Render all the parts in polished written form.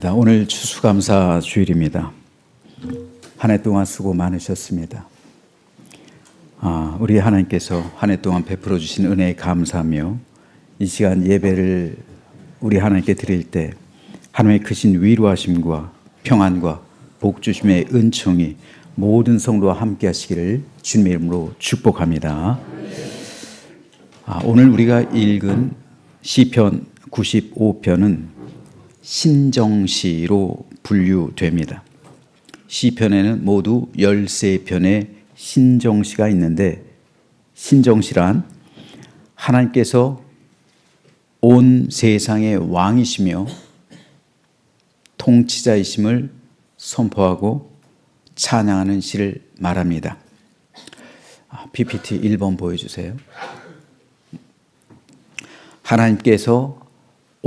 오늘 추수감사 주일입니다. 한 해 동안 수고 많으셨습니다. 우리 하나님께서 한 해 동안 베풀어 주신 은혜에 감사하며 이 시간 예배를 우리 하나님께 드릴 때 하나님의 크신 위로하심과 평안과 복 주심의 은총이 모든 성도와 함께 하시기를 주님의 이름으로 축복합니다. 오늘 우리가 읽은 시편 95편은 신정시로 분류됩니다. 시편에는 모두 13편의 신정시가 있는데, 신정시란 하나님께서 온 세상의 왕이시며 통치자이심을 선포하고 찬양하는 시를 말합니다. PPT 1번 보여주세요. 하나님께서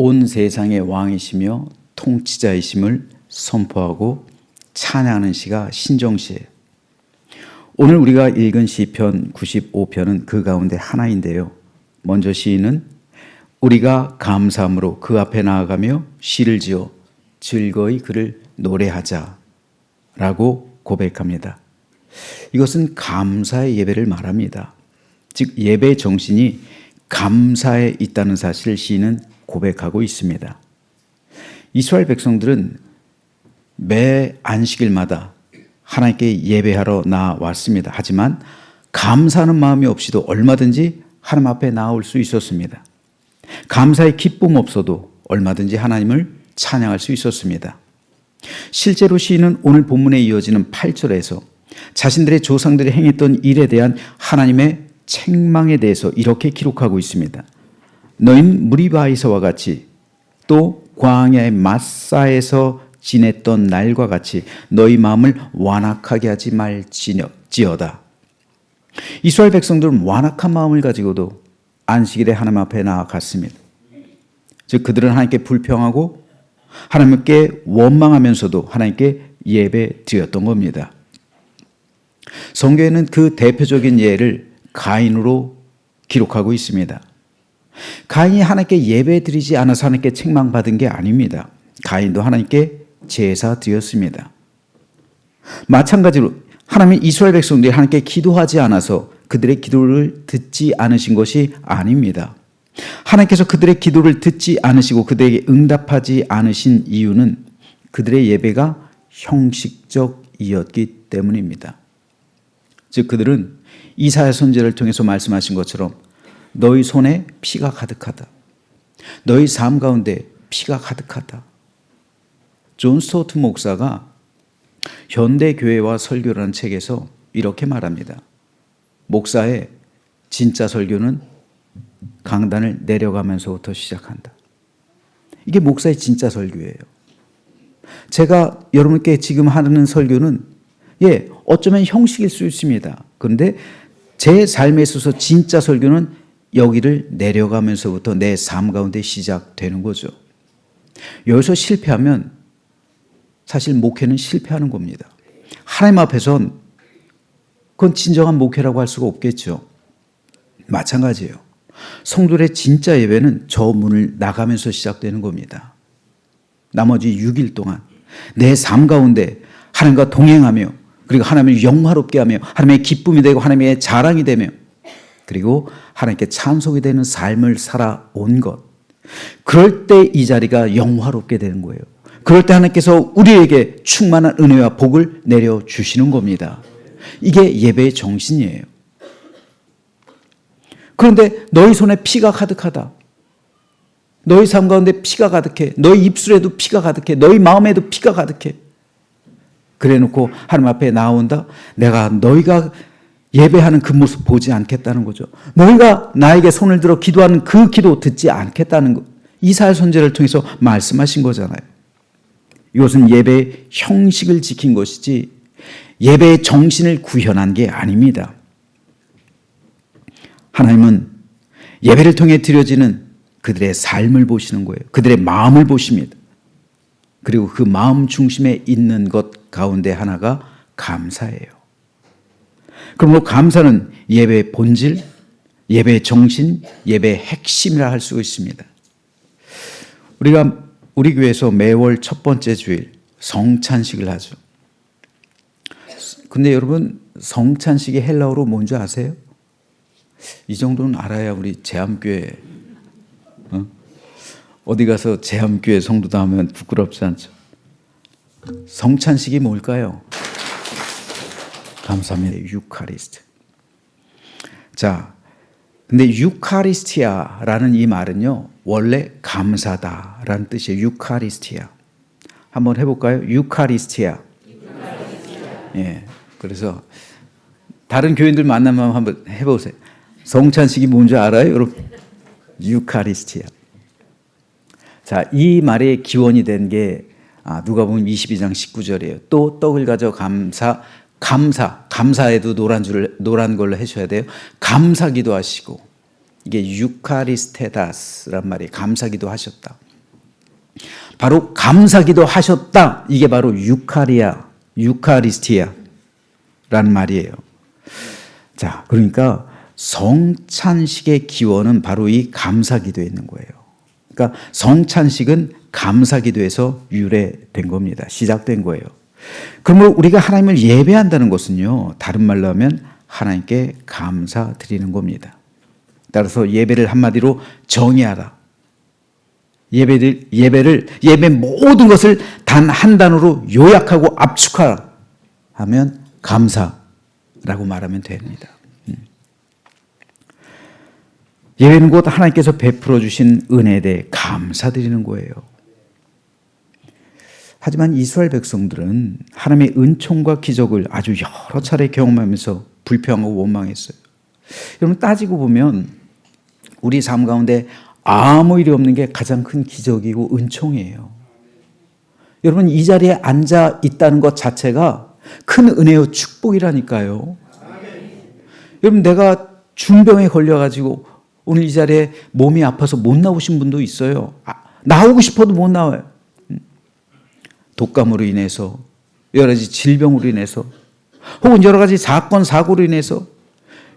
온 세상의 왕이시며 통치자이심을 선포하고 찬양하는 시가 신정시예요. 오늘 우리가 읽은 시편 95편은 그 가운데 하나인데요. 먼저 시인은 우리가 감사함으로 그 앞에 나아가며 시를 지어 즐거이 그를 노래하자 라고 고백합니다. 이것은 감사의 예배를 말합니다. 즉 예배의 정신이 감사에 있다는 사실을 시인은 고백하고 있습니다. 이스라엘 백성들은 매 안식일마다 하나님께 예배하러 나왔습니다. 하지만 감사하는 마음이 없이도 얼마든지 하나님 앞에 나올 수 있었습니다. 감사의 기쁨 없어도 얼마든지 하나님을 찬양할 수 있었습니다. 실제로 시인은 오늘 본문에 이어지는 8절에서 자신들의 조상들이 행했던 일에 대한 하나님의 책망에 대해서 이렇게 기록하고 있습니다. 너희는 무리바에서와 같이 또 광야의 마사에서 지냈던 날과 같이 너희 마음을 완악하게 하지 말지어다. 이스라엘 백성들은 완악한 마음을 가지고도 안식일에 하나님 앞에 나아갔습니다. 즉 그들은 하나님께 불평하고 하나님께 원망하면서도 하나님께 예배 드렸던 겁니다. 성경에는 그 대표적인 예를 가인으로 기록하고 있습니다. 가인이 하나님께 예배 드리지 않아서 하나님께 책망받은 게 아닙니다. 가인도 하나님께 제사 드렸습니다. 마찬가지로 하나님은 이스라엘 백성들이 하나님께 기도하지 않아서 그들의 기도를 듣지 않으신 것이 아닙니다. 하나님께서 그들의 기도를 듣지 않으시고 그들에게 응답하지 않으신 이유는 그들의 예배가 형식적이었기 때문입니다. 즉 그들은 이사야 선지자를 통해서 말씀하신 것처럼 너희 손에 피가 가득하다. 너희 삶 가운데 피가 가득하다. 존 스토트 목사가 현대교회와 설교라는 책에서 이렇게 말합니다. 목사의 진짜 설교는 강단을 내려가면서부터 시작한다. 이게 목사의 진짜 설교예요. 제가 여러분께 지금 하는 설교는 어쩌면 형식일 수 있습니다. 그런데 제 삶에 있어서 진짜 설교는 여기를 내려가면서부터 내 삶 가운데 시작되는 거죠. 여기서 실패하면 사실 목회는 실패하는 겁니다. 하나님 앞에선 그건 진정한 목회라고 할 수가 없겠죠. 마찬가지예요. 성도의 진짜 예배는 저 문을 나가면서 시작되는 겁니다. 나머지 6일 동안 내 삶 가운데 하나님과 동행하며 그리고 하나님을 영화롭게 하며 하나님의 기쁨이 되고 하나님의 자랑이 되며 그리고 하나님께 찬송이 되는 삶을 살아온 것. 그럴 때 이 자리가 영화롭게 되는 거예요. 그럴 때 하나님께서 우리에게 충만한 은혜와 복을 내려주시는 겁니다. 이게 예배의 정신이에요. 그런데 너희 손에 피가 가득하다. 너희 삶 가운데 피가 가득해. 너희 입술에도 피가 가득해. 너희 마음에도 피가 가득해. 그래 놓고 하나님 앞에 나온다. 내가 너희가 예배하는 그 모습 보지 않겠다는 거죠. 너희가 나에게 손을 들어 기도하는 그 기도 듣지 않겠다는 것. 이사야 선지자를 통해서 말씀하신 거잖아요. 이것은 예배의 형식을 지킨 것이지 예배의 정신을 구현한 게 아닙니다. 하나님은 예배를 통해 드려지는 그들의 삶을 보시는 거예요. 그들의 마음을 보십니다. 그리고 그 마음 중심에 있는 것 가운데 하나가 감사예요. 그러므로 감사는 예배의 본질, 예배의 정신, 예배의 핵심이라 할 수 있습니다. 우리가 우리 교회에서 매월 첫 번째 주일 성찬식을 하죠. 근데 여러분, 성찬식이 헬라어로 뭔지 아세요? 이 정도는 알아야 우리 제암교회, 어디 가서 제암교회 성도다 하면 부끄럽지 않죠. 성찬식이 뭘까요? 감사합니다. 유카리스트. 자, 근데 유카리스티아라는 이 말은요, 원래 감사다라는 뜻이에요. 유카리스티아. 한번 해볼까요? 유카리스티아. 예. 그래서 다른 교인들 만나면 한번 해보세요. 성찬식이 뭔지 알아요, 여러분? 유카리스티아. 자, 이 말의 기원이 된 게 누가복음 22장 19절이에요. 또 떡을 가져 감사에도 노란 걸로 해셔야 돼요. 감사기도 하시고, 이게 유카리스테다스란 말이에요. 감사기도 하셨다. 바로 감사기도 하셨다. 이게 바로 유카리스티아란 말이에요. 자, 그러니까 성찬식의 기원은 바로 이 감사기도에 있는 거예요. 그러니까 성찬식은 감사기도에서 유래된 겁니다. 시작된 거예요. 그러므로 우리가 하나님을 예배한다는 것은요, 다른 말로 하면 하나님께 감사드리는 겁니다. 따라서 예배를 한마디로 정의하라. 예배 모든 것을 단 한 단어로 요약하고 압축하라 하면 감사라고 말하면 됩니다. 예배는 곧 하나님께서 베풀어 주신 은혜에 대해 감사드리는 거예요. 하지만 이스라엘 백성들은 하나님의 은총과 기적을 아주 여러 차례 경험하면서 불평하고 원망했어요. 여러분, 따지고 보면 우리 삶 가운데 아무 일이 없는 게 가장 큰 기적이고 은총이에요. 여러분, 이 자리에 앉아 있다는 것 자체가 큰 은혜요 축복이라니까요. 여러분, 내가 중병에 걸려가지고 오늘 이 자리에 몸이 아파서 못 나오신 분도 있어요. 나오고 싶어도 못 나와요. 독감으로 인해서, 여러 가지 질병으로 인해서, 혹은 여러 가지 사건, 사고로 인해서,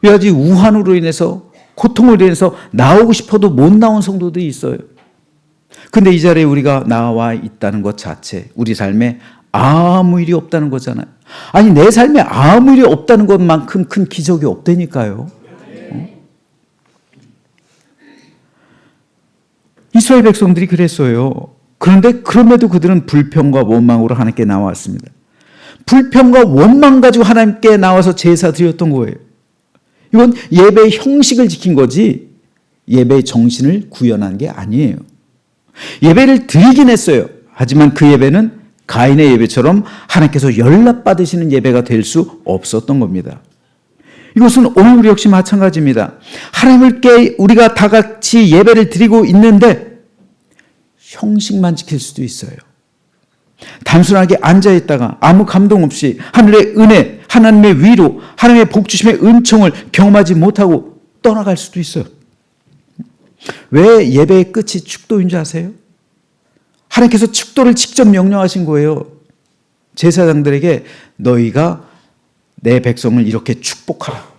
여러 가지 우환으로 인해서, 고통으로 인해서 나오고 싶어도 못 나온 성도들이 있어요. 근데 이 자리에 우리가 나와 있다는 것 자체, 우리 삶에 아무 일이 없다는 거잖아요. 아니, 내 삶에 아무 일이 없다는 것만큼 큰 기적이 없다니까요. 이스라엘 백성들이 그랬어요. 그런데 그럼에도 그들은 불평과 원망으로 하나님께 나왔습니다. 불평과 원망 가지고 하나님께 나와서 제사 드렸던 거예요. 이건 예배의 형식을 지킨 거지 예배의 정신을 구현한 게 아니에요. 예배를 드리긴 했어요. 하지만 그 예배는 가인의 예배처럼 하나님께서 연락받으시는 예배가 될 수 없었던 겁니다. 이것은 오늘 우리 역시 마찬가지입니다. 하나님께 우리가 다 같이 예배를 드리고 있는데 형식만 지킬 수도 있어요. 단순하게 앉아있다가 아무 감동 없이 하늘의 은혜, 하나님의 위로, 하나님의 복주심의 은총을 경험하지 못하고 떠나갈 수도 있어요. 왜 예배의 끝이 축도인 줄 아세요? 하나님께서 축도를 직접 명령하신 거예요. 제사장들에게 너희가 내 백성을 이렇게 축복하라.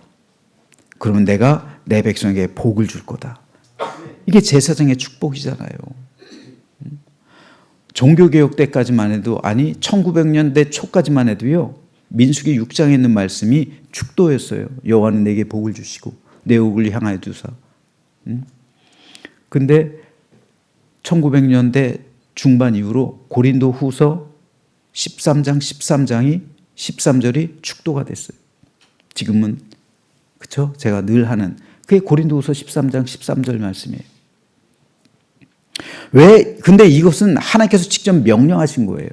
그러면 내가 내 백성에게 복을 줄 거다. 이게 제사장의 축복이잖아요. 종교개혁 때까지만 해도, 아니 1900년대 초까지만 해도요, 민수기 6장에 있는 말씀이 축도였어요. 여호와는 내게 복을 주시고 내 옥을 향하여 두사. 근데 1900년대 중반 이후로 고린도 후서 13장 13장이 13절이 축도가 됐어요. 지금은, 그쵸? 제가 늘 하는 그게 고린도 후서 13장 13절 말씀이에요. 왜? 근데 이것은 하나님께서 직접 명령하신 거예요.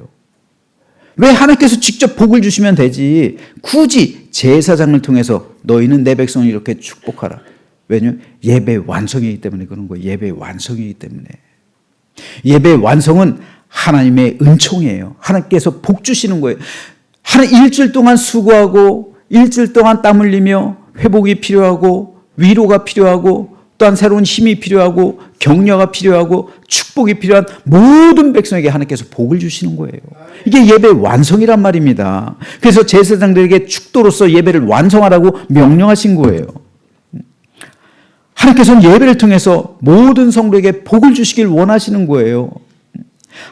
왜 하나님께서 직접 복을 주시면 되지 굳이 제사장을 통해서 너희는 내 백성을 이렇게 축복하라. 왜냐하면 예배의 완성이기 때문에 그런 거예요. 예배의 완성이기 때문에. 예배의 완성은 하나님의 은총이에요. 하나님께서 복 주시는 거예요. 일주일 동안 수고하고 일주일 동안 땀 흘리며 회복이 필요하고 위로가 필요하고 또한 새로운 힘이 필요하고 격려가 필요하고 축복이 필요한 모든 백성에게 하나님께서 복을 주시는 거예요. 이게 예배의 완성이란 말입니다. 그래서 제사장들에게 축도로서 예배를 완성하라고 명령하신 거예요. 하나님께서는 예배를 통해서 모든 성도에게 복을 주시길 원하시는 거예요.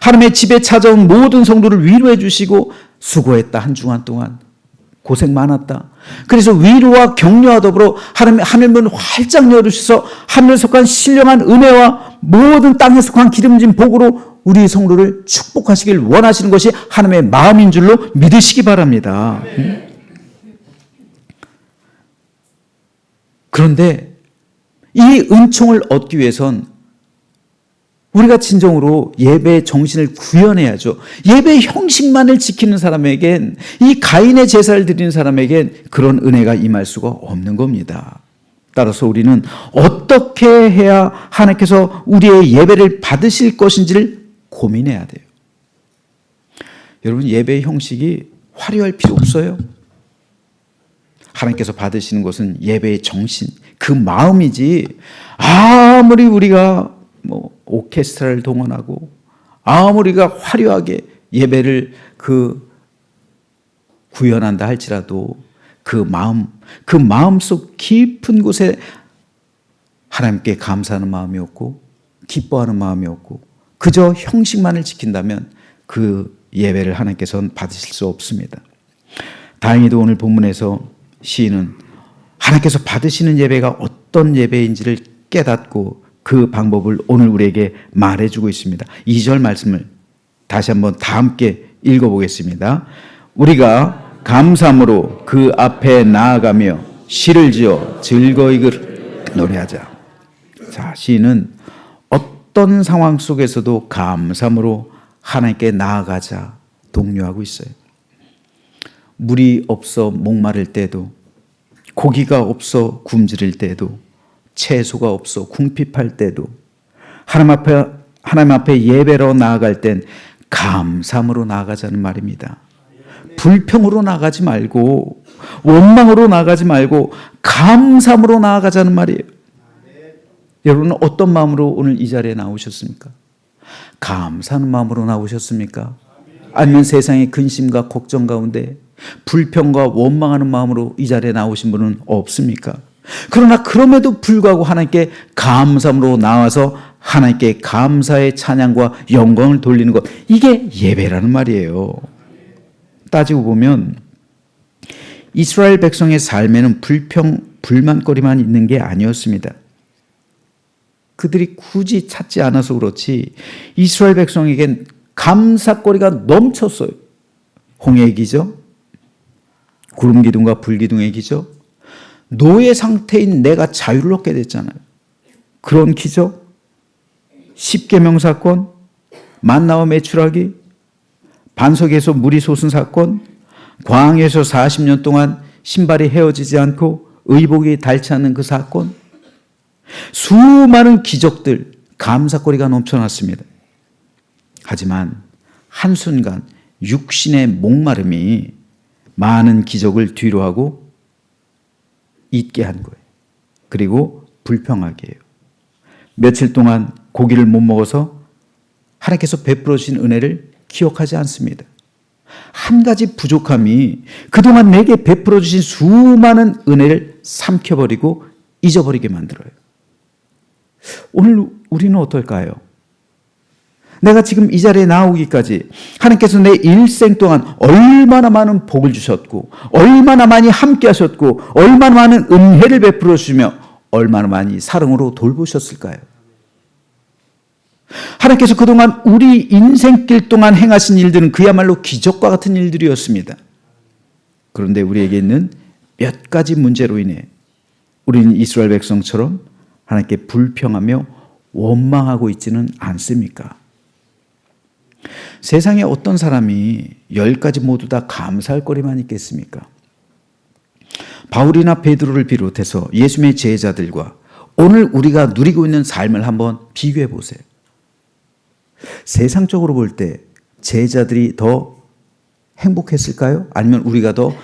하나님의 집에 찾아온 모든 성도를 위로해 주시고 수고했다. 한 주간 동안 고생 많았다. 그래서 위로와 격려와 더불어 하늘문 활짝 열으셔서 하늘에 속한 신령한 은혜와 모든 땅에 속한 기름진 복으로 우리 성도를 축복하시길 원하시는 것이 하나님의 마음인 줄로 믿으시기 바랍니다. 그런데 이 은총을 얻기 위해선 우리가 진정으로 예배의 정신을 구현해야죠. 예배의 형식만을 지키는 사람에겐, 이 가인의 제사를 드리는 사람에겐 그런 은혜가 임할 수가 없는 겁니다. 따라서 우리는 어떻게 해야 하나님께서 우리의 예배를 받으실 것인지를 고민해야 돼요. 여러분, 예배의 형식이 화려할 필요 없어요. 하나님께서 받으시는 것은 예배의 정신, 그 마음이지, 아무리 우리가 오케스트라를 동원하고 아무리 우리가 화려하게 예배를 구현한다 할지라도 그 마음 속 깊은 곳에 하나님께 감사하는 마음이 없고 기뻐하는 마음이 없고 그저 형식만을 지킨다면 그 예배를 하나님께서는 받으실 수 없습니다. 다행히도 오늘 본문에서 시인은 하나님께서 받으시는 예배가 어떤 예배인지를 깨닫고 그 방법을 오늘 우리에게 말해주고 있습니다. 2절 말씀을 다시 한번 다 함께 읽어보겠습니다. 우리가 감사함으로 그 앞에 나아가며 시를 지어 즐거이 노래하자. 자, 시인은 어떤 상황 속에서도 감사함으로 하나님께 나아가자 독려하고 있어요. 물이 없어 목마를 때도, 고기가 없어 굶주릴 때도, 채소가 없어 궁핍할 때도, 하나님 앞에 예배로 나아갈 땐 감사함으로 나아가자는 말입니다. 불평으로 나아가지 말고, 원망으로 나아가지 말고 감사함으로 나아가자는 말이에요. 여러분은 어떤 마음으로 오늘 이 자리에 나오셨습니까? 감사하는 마음으로 나오셨습니까? 아니면 세상의 근심과 걱정 가운데 불평과 원망하는 마음으로 이 자리에 나오신 분은 없습니까? 그러나 그럼에도 불구하고 하나님께 감사함으로 나와서 하나님께 감사의 찬양과 영광을 돌리는 것, 이게 예배라는 말이에요. 따지고 보면 이스라엘 백성의 삶에는 불만거리만 있는 게 아니었습니다. 그들이 굳이 찾지 않아서 그렇지 이스라엘 백성에겐 감사거리가 넘쳤어요. 홍해의 기적, 구름 기둥과 불 기둥의 기적, 노예 상태인 내가 자유를 얻게 됐잖아요. 그런 기적, 십계명 사건, 만나와 메추라기, 반석에서 물이 솟은 사건, 광야에서 40년 동안 신발이 헤어지지 않고 의복이 닳지 않는 그 사건, 수많은 기적들, 감사거리가 넘쳐났습니다. 하지만 한순간 육신의 목마름이 많은 기적을 뒤로하고 잊게 한 거예요. 그리고 불평하게 해요. 며칠 동안 고기를 못 먹어서 하나님께서 베풀어 주신 은혜를 기억하지 않습니다. 한 가지 부족함이 그동안 내게 베풀어 주신 수많은 은혜를 삼켜버리고 잊어버리게 만들어요. 오늘 우리는 어떨까요? 내가 지금 이 자리에 나오기까지 하나님께서 내 일생 동안 얼마나 많은 복을 주셨고, 얼마나 많이 함께 하셨고, 얼마나 많은 은혜를 베풀어 주시며 얼마나 많이 사랑으로 돌보셨을까요? 하나님께서 그동안 우리 인생길 동안 행하신 일들은 그야말로 기적과 같은 일들이었습니다. 그런데 우리에게 있는 몇 가지 문제로 인해 우리는 이스라엘 백성처럼 하나님께 불평하며 원망하고 있지는 않습니까? 세상에 어떤 사람이 10가지 모두 다 감사할 거리만 있겠습니까? 바울이나 베드로를 비롯해서 예수님의 제자들과 오늘 우리가 누리고 있는 삶을 한번 비교해 보세요. 세상적으로 볼 때 제자들이 더 행복했을까요? 아니면 우리가 더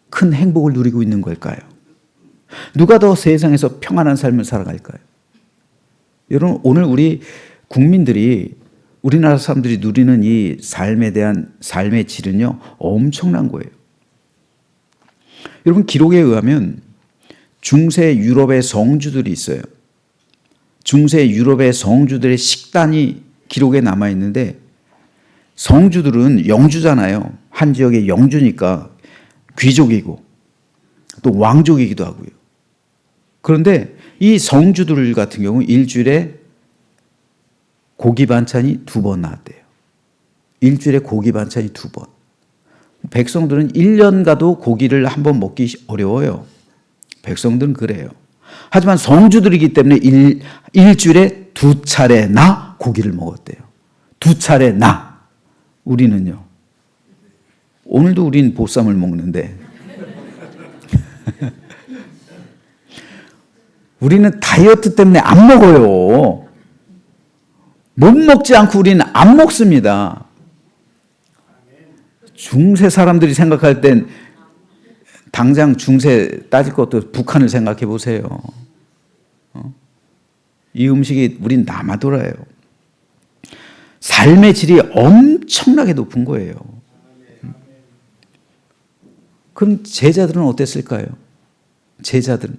큰 행복을 누리고 있는 걸까요? 누가 더 세상에서 평안한 삶을 살아갈까요? 여러분, 오늘 우리 국민들이, 우리나라 사람들이 누리는 이 삶에 대한 삶의 질은요, 엄청난 거예요. 여러분, 기록에 의하면 중세 유럽의 성주들이 있어요. 중세 유럽의 성주들의 식단이 기록에 남아 있는데 성주들은 영주잖아요. 한 지역의 영주니까 귀족이고 또 왕족이기도 하고요. 그런데 이 성주들 같은 경우 일주일에 고기 반찬이 2번 나왔대요. 일주일에 고기 반찬이 2번. 백성들은 1년 가도 고기를 한 번 먹기 어려워요. 백성들은 그래요. 하지만 성주들이기 때문에 일주일에 2차례나 고기를 먹었대요. 2차례나. 우리는요. 오늘도 우린 보쌈을 먹는데 우리는 다이어트 때문에 안 먹어요. 못 먹지 않고 우리는 안 먹습니다. 중세 사람들이 생각할 땐 당장 중세 따질 것도 북한을 생각해 보세요. 이 음식이 우린 남아돌아요. 삶의 질이 엄청나게 높은 거예요. 그럼 제자들은 어땠을까요? 제자들은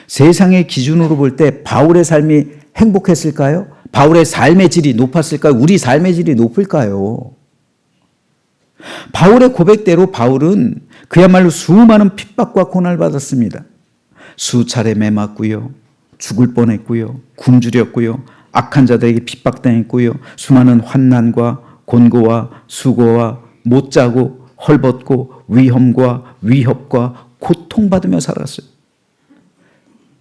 세상의 기준으로 볼 때 바울의 삶이 행복했을까요? 바울의 삶의 질이 높았을까요? 우리 삶의 질이 높을까요? 바울의 고백대로 바울은 그야말로 수많은 핍박과 고난을 받았습니다. 수차례 매맞고요. 죽을 뻔했고요. 굶주렸고요. 악한 자들에게 핍박당했고요. 수많은 환난과 곤고와 수고와 못 자고 헐벗고 위험과 위협과 고통받으며 살았어요.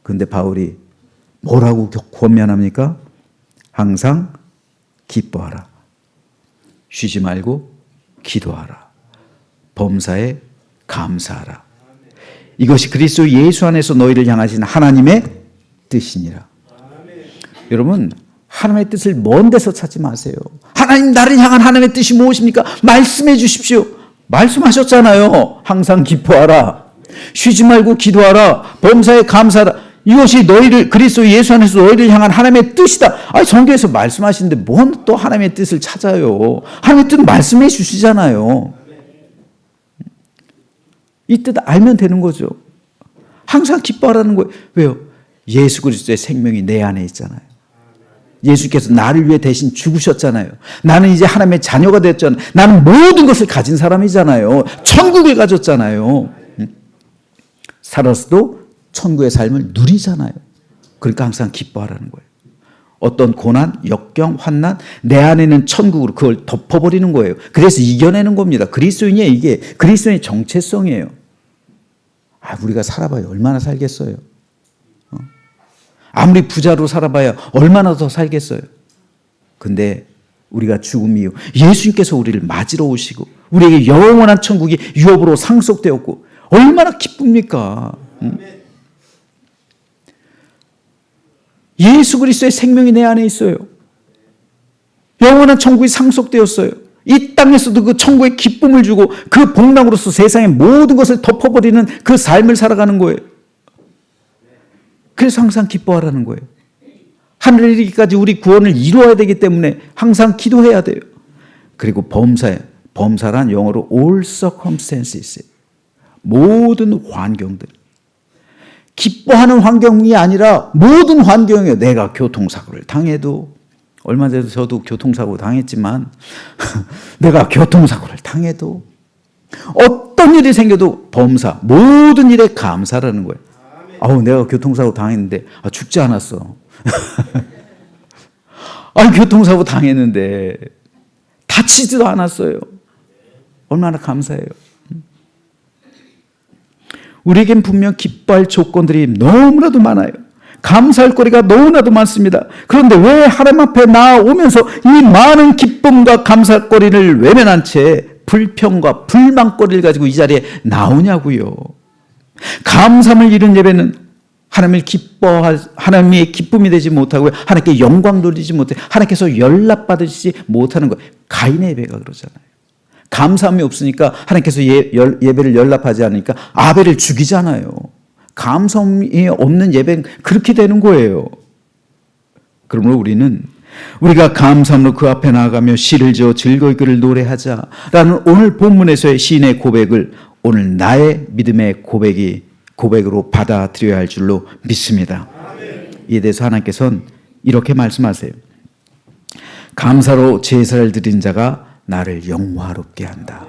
그런데 바울이 뭐라고 권면합니까? 항상 기뻐하라. 쉬지 말고 기도하라. 범사에 감사하라. 이것이 그리스도 예수 안에서 너희를 향하신 하나님의 뜻이니라. 여러분, 하나님의 뜻을 먼 데서 찾지 마세요. 하나님, 나를 향한 하나님의 뜻이 무엇입니까? 말씀해 주십시오. 말씀하셨잖아요. 항상 기뻐하라. 쉬지 말고 기도하라. 범사에 감사하라. 이것이 너희를 그리스도 예수 안에서 너희를 향한 하나님의 뜻이다. 아니, 성경에서 말씀하시는데 뭔 또 하나님의 뜻을 찾아요. 하나님의 뜻은 말씀해 주시잖아요. 이 뜻 알면 되는 거죠. 항상 기뻐하라는 거예요. 왜요? 예수 그리스도의 생명이 내 안에 있잖아요. 예수께서 나를 위해 대신 죽으셨잖아요. 나는 이제 하나님의 자녀가 됐잖아요. 나는 모든 것을 가진 사람이잖아요. 천국을 가졌잖아요. 살아서도 천국의 삶을 누리잖아요. 그러니까 항상 기뻐하라는 거예요. 어떤 고난, 역경, 환난, 내 안에는 천국으로 그걸 덮어버리는 거예요. 그래서 이겨내는 겁니다. 그리스도인이 이게 그리스도인의 정체성이에요. 우리가 살아봐야 얼마나 살겠어요. 아무리 부자로 살아봐야 얼마나 더 살겠어요. 근데 우리가 죽음 이후 예수님께서 우리를 맞으러 오시고 우리에게 영원한 천국이 유업으로 상속되었고 얼마나 기쁩니까? 예수 그리스도의 생명이 내 안에 있어요. 영원한 천국이 상속되었어요. 이 땅에서도 그 천국의 기쁨을 주고 그 복락으로서 세상의 모든 것을 덮어버리는 그 삶을 살아가는 거예요. 그래서 항상 기뻐하라는 거예요. 하늘에 이르기까지 우리 구원을 이루어야 되기 때문에 항상 기도해야 돼요. 그리고 범사란 영어로 all circumstances, 모든 환경들. 기뻐하는 환경이 아니라 모든 환경이에요. 내가 교통사고를 당해도, 얼마 전에 저도 교통사고 당했지만 내가 교통사고를 당해도 어떤 일이 생겨도 범사, 모든 일에 감사라는 거예요. 내가 교통사고 당했는데 죽지 않았어. 교통사고 당했는데 다치지도 않았어요. 얼마나 감사해요. 우리에겐 분명 기뻐할 조건들이 너무나도 많아요. 감사할 거리가 너무나도 많습니다. 그런데 왜 하나님 앞에 나오면서 이 많은 기쁨과 감사할 거리를 외면한 채 불평과 불만거리를 가지고 이 자리에 나오냐고요. 감사함을 잃은 예배는 하나님의 기쁨이 되지 못하고 하나님께 영광 돌리지 못해 하나님께서 연락받으시지 못하는 거예요. 가인의 예배가 그러잖아요. 감사함이 없으니까 하나님께서 예배를 연락하지 않으니까 아벨을 죽이잖아요. 감사함이 없는 예배는 그렇게 되는 거예요. 그러므로 우리가 감사함으로 그 앞에 나아가며 시를 지어 즐거이 그를 노래하자라는 오늘 본문에서의 시인의 고백을 오늘 나의 믿음의 고백으로 받아들여야 할 줄로 믿습니다. 이에 대해서 하나님께서는 이렇게 말씀하세요. 감사로 제사를 드린 자가 나를 영화롭게 한다.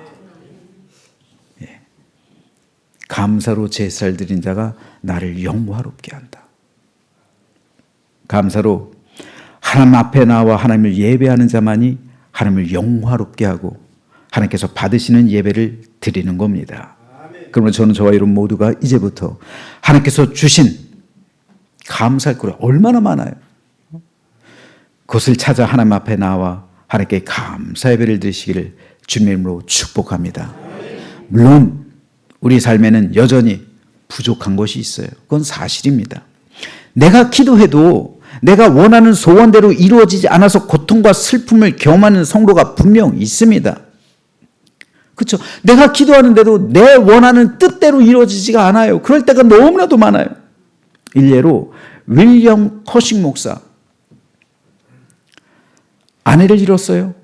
예. 감사로 제사를 드린 자가 나를 영화롭게 한다. 감사로 하나님 앞에 나와 하나님을 예배하는 자만이 하나님을 영화롭게 하고 하나님께서 받으시는 예배를 드리는 겁니다. 그러면 저는 저와 여러분 모두가 이제부터 하나님께서 주신 감사할 거리 얼마나 많아요. 그것을 찾아 하나님 앞에 나와 하나님께 감사 예배를 드리시기를 주님의 이름으로 축복합니다. 물론 우리 삶에는 여전히 부족한 것이 있어요. 그건 사실입니다. 내가 기도해도 내가 원하는 소원대로 이루어지지 않아서 고통과 슬픔을 경험하는 성도가 분명 있습니다. 그렇죠? 내가 기도하는데도 내 원하는 뜻대로 이루어지지가 않아요. 그럴 때가 너무나도 많아요. 일례로 윌리엄 커식 목사, 아내를 잃었어요.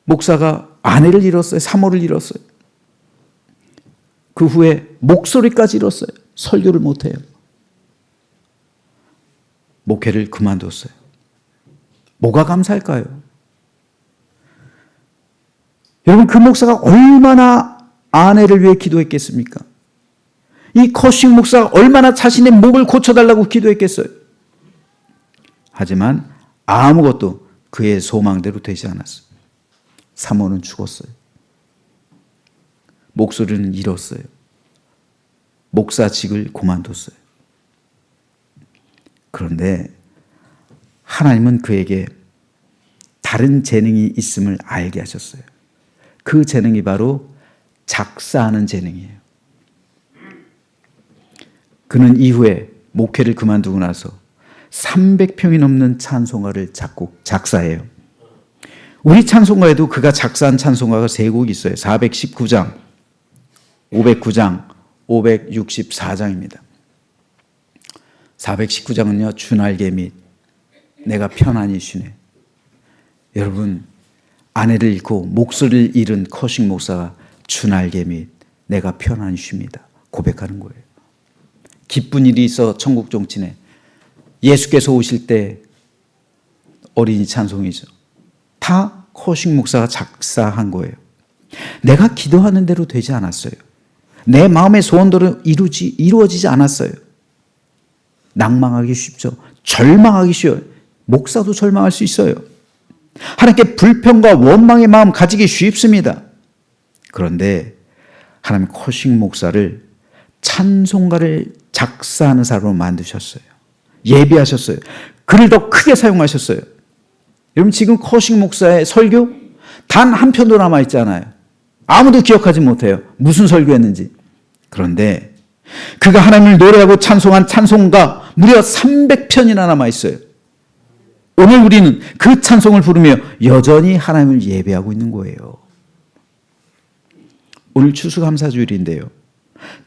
목사가 아내를 잃었어요. 사모를 잃었어요. 그 후에 목소리까지 잃었어요. 설교를 못해요. 목회를 그만뒀어요. 뭐가 감사할까요? 여러분, 그 목사가 얼마나 아내를 위해 기도했겠습니까? 이 커식 목사가 얼마나 자신의 목을 고쳐달라고 기도했겠어요? 하지만 아무것도 그의 소망대로 되지 않았어요. 사모는 죽었어요. 목소리는 잃었어요. 목사직을 그만뒀어요. 그런데 하나님은 그에게 다른 재능이 있음을 알게 하셨어요. 그 재능이 바로 작사하는 재능이에요. 그는 이후에 목회를 그만두고 나서 300편이 넘는 찬송가를 작사해요. 우리 찬송가에도 그가 작사한 찬송가가 3곡 있어요. 419장, 509장, 564장입니다. 419장은요, 주날개 및 내가 편안히 쉬네. 여러분, 아내를 잃고 목소리를 잃은 커식 목사가 주날개 및 내가 편안히 쉽니다 고백하는 거예요. 기쁜 일이 있어 천국 종친에 예수께서 오실 때 어린이 찬송이죠. 다 커식 목사가 작사한 거예요. 내가 기도하는 대로 되지 않았어요. 내 마음의 소원대로 이루어지지 않았어요. 낭망하기 쉽죠. 절망하기 쉬워요. 목사도 절망할 수 있어요. 하나님께 불평과 원망의 마음 가지기 쉽습니다. 그런데 하나님 커식 목사를 찬송가를 작사하는 사람으로 만드셨어요. 예비하셨어요. 그를 더 크게 사용하셨어요. 여러분, 지금 커식 목사의 설교 단 한 편도 남아있잖아요. 아무도 기억하지 못해요. 무슨 설교했는지. 그런데 그가 하나님을 노래하고 찬송한 찬송가 무려 300편이나 남아있어요. 오늘 우리는 그 찬송을 부르며 여전히 하나님을 예배하고 있는 거예요. 오늘 추수감사주일인데요.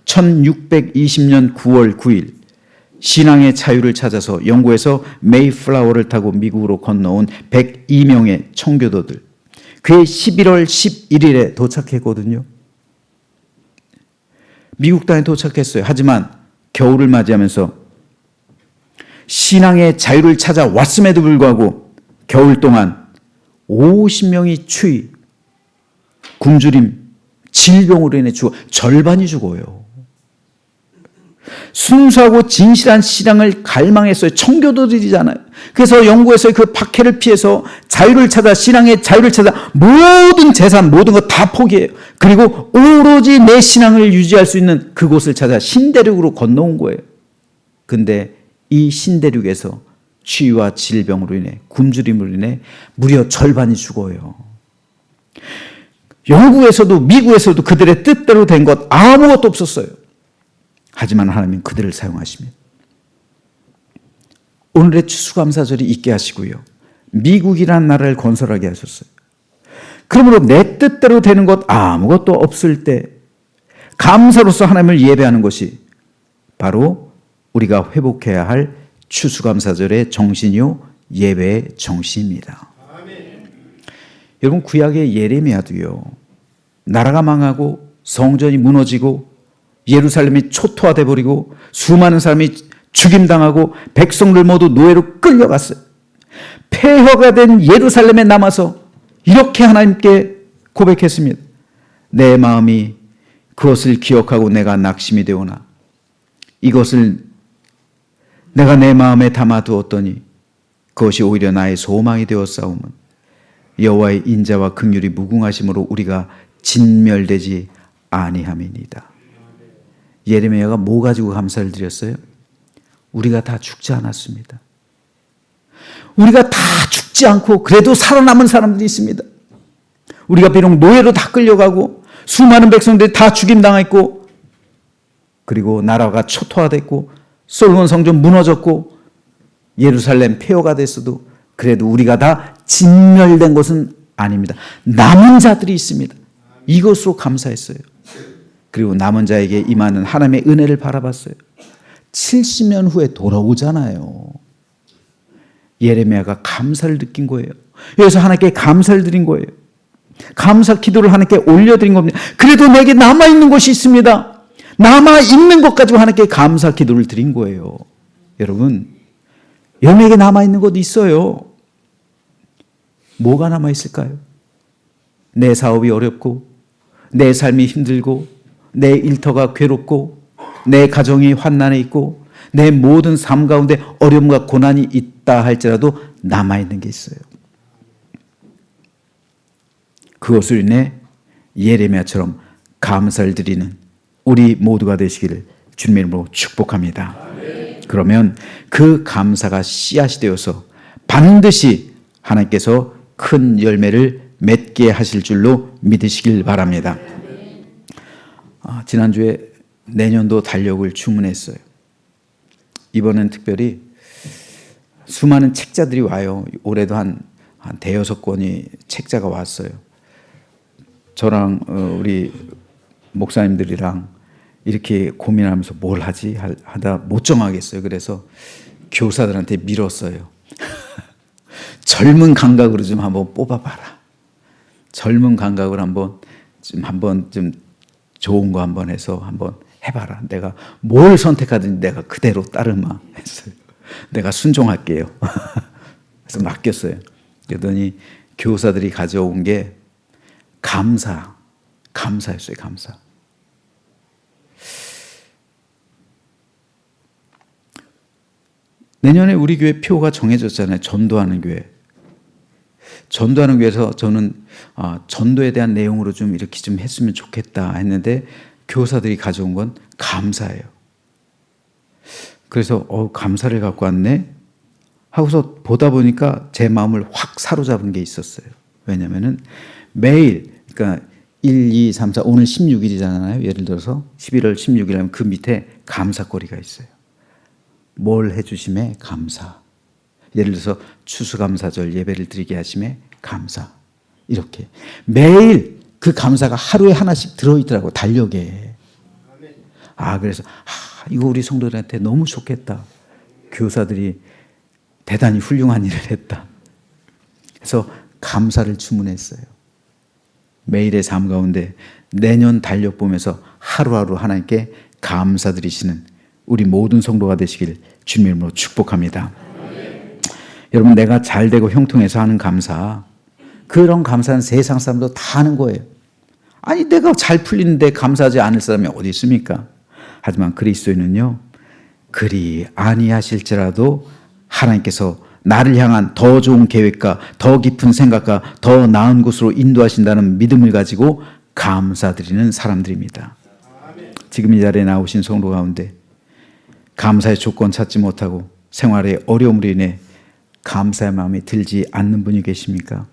1620년 9월 9일 신앙의 자유를 찾아서 영국에서 메이플라워를 타고 미국으로 건너온 102명의 청교도들, 그해 11월 11일에 도착했거든요. 미국 땅에 도착했어요. 하지만 겨울을 맞이하면서 신앙의 자유를 찾아왔음에도 불구하고 겨울 동안 50명이 추위, 굶주림, 질병으로 인해 절반이 죽어요. 순수하고 진실한 신앙을 갈망했어요. 청교도들이잖아요. 그래서 영국에서 그 박해를 피해서 자유를 찾아, 신앙의 자유를 찾아 모든 재산, 모든 것 다 포기해요. 그리고 오로지 내 신앙을 유지할 수 있는 그곳을 찾아 신대륙으로 건너온 거예요. 근데 이 신대륙에서 추위와 질병으로 인해, 굶주림으로 인해 무려 절반이 죽어요. 영국에서도 미국에서도 그들의 뜻대로 된 것 아무것도 없었어요. 하지만 하나님은 그들을 사용하십니다. 오늘의 추수감사절이 있게 하시고요. 미국이라는 나라를 건설하게 하셨어요. 그러므로 내 뜻대로 되는 것 아무것도 없을 때 감사로서 하나님을 예배하는 것이 바로 우리가 회복해야 할 추수감사절의 정신이요, 예배의 정신입니다. 아멘. 여러분, 구약의 예레미야도요, 나라가 망하고 성전이 무너지고 예루살렘이 초토화돼 버리고 수많은 사람이 죽임당하고 백성들 모두 노예로 끌려갔어요. 폐허가 된 예루살렘에 남아서 이렇게 하나님께 고백했습니다. 내 마음이 그것을 기억하고 내가 낙심이 되오나 이것을 내가 내 마음에 담아두었더니 그것이 오히려 나의 소망이 되었사오면 여호와의 인자와 긍휼이 무궁하심으로 우리가 진멸되지 아니함이니이다. 예레미야가 뭐 가지고 감사를 드렸어요? 우리가 다 죽지 않았습니다. 우리가 다 죽지 않고 그래도 살아남은 사람들이 있습니다. 우리가 비록 노예로 다 끌려가고 수많은 백성들이 다 죽임당했고 그리고 나라가 초토화됐고 솔로몬 성전 무너졌고 예루살렘 폐허가 됐어도 그래도 우리가 다 진멸된 것은 아닙니다. 남은 자들이 있습니다. 이것으로 감사했어요. 그리고 남은 자에게 임하는 하나님의 은혜를 바라봤어요. 70년 후에 돌아오잖아요. 예레미야가 감사를 느낀 거예요. 여기서 하나님께 감사를 드린 거예요. 감사 기도를 하나님께 올려드린 겁니다. 그래도 내게 남아있는 것이 있습니다. 남아있는 것 가지고 하나님께 감사 기도를 드린 거예요. 여러분, 여러분에게 남아있는 것 있어요. 뭐가 남아있을까요? 내 사업이 어렵고 내 삶이 힘들고 내 일터가 괴롭고 내 가정이 환난에 있고 내 모든 삶 가운데 어려움과 고난이 있다 할지라도 남아있는 게 있어요. 그것을 인해 예레미야처럼 감사를 드리는 우리 모두가 되시기를 주님의 이름으로 축복합니다. 그러면 그 감사가 씨앗이 되어서 반드시 하나님께서 큰 열매를 맺게 하실 줄로 믿으시길 바랍니다. 지난주에 내년도 달력을 주문했어요. 이번엔 특별히 수많은 책자들이 와요. 올해도 한 대여섯 권이 책자가 왔어요. 저랑 우리 목사님들이랑 이렇게 고민하면서 뭘 하지 하다 못 정하겠어요. 그래서 교사들한테 밀었어요. 젊은 감각으로 좀 한번 뽑아봐라. 젊은 감각으로 한번 좀 좋은 거 한번 해서 한번 해봐라. 내가 뭘 선택하든지 내가 그대로 따르마 했어요. 내가 순종할게요. 그래서 맡겼어요. 그러더니 교사들이 가져온 게 감사였어요. 감사. 내년에 우리 교회 표가 정해졌잖아요. 전도하는 교회. 전도하는 교회에서 저는 전도에 대한 내용으로 좀 이렇게 좀 했으면 좋겠다 했는데 교사들이 가져온 건 감사예요. 그래서 감사를 갖고 왔네 하고서 보다 보니까 제 마음을 확 사로잡은 게 있었어요. 왜냐하면은 매일 그러니까 1, 2, 3, 4 오늘 16일이잖아요. 예를 들어서 11월 16일 하면 그 밑에 감사거리가 있어요. 뭘 해주심에 감사. 예를 들어서 추수감사절 예배를 드리게 하심에 감사. 이렇게 매일 그 감사가 하루에 하나씩 들어있더라고 달력에. 그래서 이거 우리 성도들한테 너무 좋겠다. 교사들이 대단히 훌륭한 일을 했다. 그래서 감사를 주문했어요. 매일의 삶 가운데 내년 달력 보면서 하루하루 하나님께 감사드리시는 우리 모든 성도가 되시길 주님의 이름으로 축복합니다. 여러분, 내가 잘 되고 형통해서 하는 감사, 그런 감사는 세상 사람도 다 하는 거예요. 아니, 내가 잘 풀리는데 감사하지 않을 사람이 어디 있습니까? 하지만 그리스도인은요, 그리 아니하실지라도 하나님께서 나를 향한 더 좋은 계획과 더 깊은 생각과 더 나은 곳으로 인도하신다는 믿음을 가지고 감사드리는 사람들입니다. 지금 이 자리에 나오신 성도 가운데 감사의 조건 찾지 못하고 생활의 어려움으로 인해 감사의 마음이 들지 않는 분이 계십니까?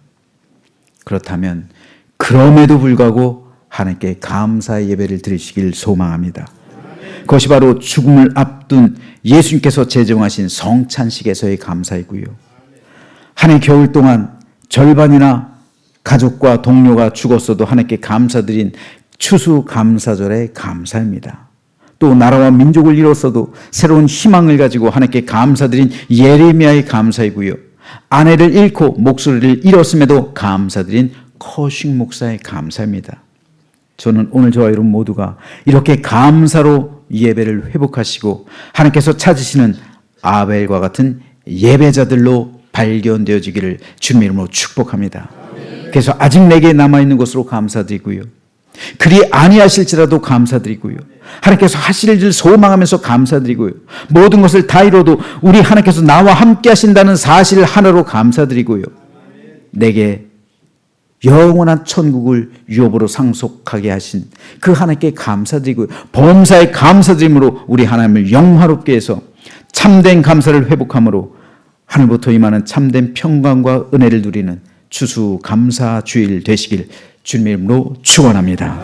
그렇다면 그럼에도 불구하고 하나님께 감사의 예배를 드리시길 소망합니다. 그것이 바로 죽음을 앞둔 예수님께서 제정하신 성찬식에서의 감사이고요. 한 해 겨울 동안 절반이나 가족과 동료가 죽었어도 하나님께 감사드린 추수감사절의 감사입니다. 또 나라와 민족을 잃었어도 새로운 희망을 가지고 하나님께 감사드린 예레미야의 감사이고요. 아내를 잃고 목소리를 잃었음에도 감사드린 커싱 목사의 감사입니다. 저는 오늘 저와 여러분 모두가 이렇게 감사로 예배를 회복하시고 하나님께서 찾으시는 아벨과 같은 예배자들로 발견되어지기를 주님의 이름으로 축복합니다. 그래서 아직 내게 남아있는 것으로 감사드리고요. 그리 아니하실지라도 감사드리고요. 하나님께서 하실 일 소망하면서 감사드리고요. 모든 것을 다 이뤄도 우리 하나님께서 나와 함께 하신다는 사실 하나로 감사드리고요. 내게 영원한 천국을 유업으로 상속하게 하신 그 하나님께 감사드리고요. 범사에 감사드림으로 우리 하나님을 영화롭게 해서 참된 감사를 회복함으로 하늘부터 임하는 참된 평강과 은혜를 누리는 추수감사 주일 되시길 주님의 이름으로 축원합니다.